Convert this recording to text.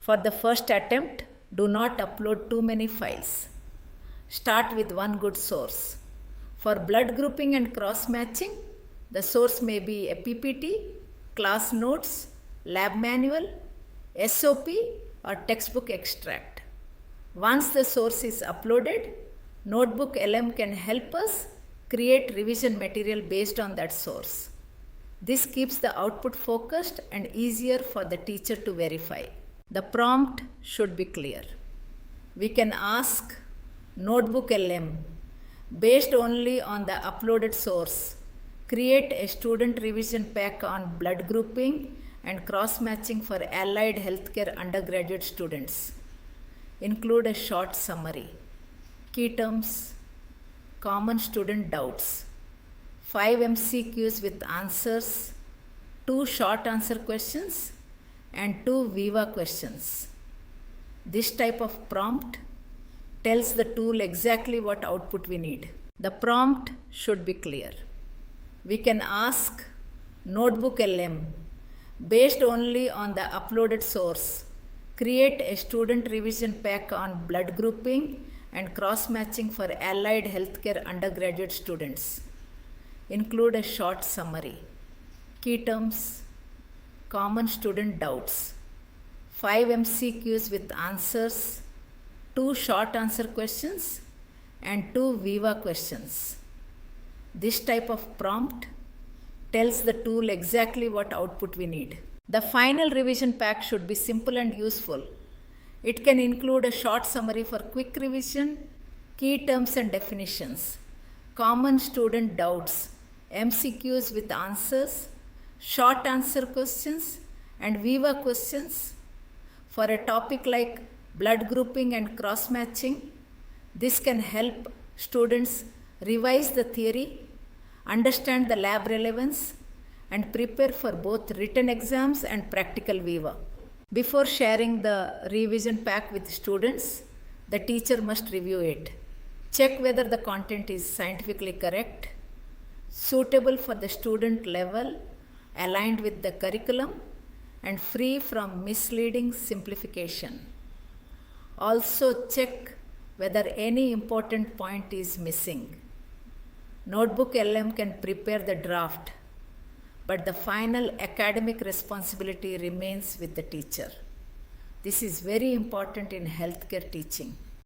For the first attempt, do not upload too many files. Start with one good source. For blood grouping and cross matching, the source may be a PPT, class notes, lab manual, SOP, or textbook extract. Once the source is uploaded, Notebook LM can help us create revision material based on that source. This keeps the output focused and easier for the teacher to verify. The prompt should be clear. We can ask Notebook LM, based only on the uploaded source, create a student revision pack on blood grouping and cross-matching for allied healthcare undergraduate students. Include a short summary, key terms, common student doubts, 5 MCQs with answers, 2 short answer questions, and 2 viva questions. This type of prompt tells the tool exactly what output we need. The prompt should be clear. We can ask Notebook LM, based only on the uploaded source, create a student revision pack on blood grouping and cross-matching for allied healthcare undergraduate students. Include a short summary, key terms, common student doubts, 5 MCQs with answers, 2 short answer questions, and 2 viva questions. This type of prompt tells the tool exactly what output we need. The final revision pack should be simple and useful. It can include a short summary for quick revision, key terms and definitions, common student doubts, MCQs with answers, short answer questions, and viva questions. For a topic like blood grouping and cross matching, this can help students revise the theory, understand the lab relevance, and prepare for both written exams and practical viva. Before sharing the revision pack with students, the teacher must review it. Check whether the content is scientifically correct, suitable for the student level, aligned with the curriculum, and free from misleading simplification. Also check whether any important point is missing. Notebook LM can prepare the draft, but the final academic responsibility remains with the teacher. This is very important in healthcare teaching.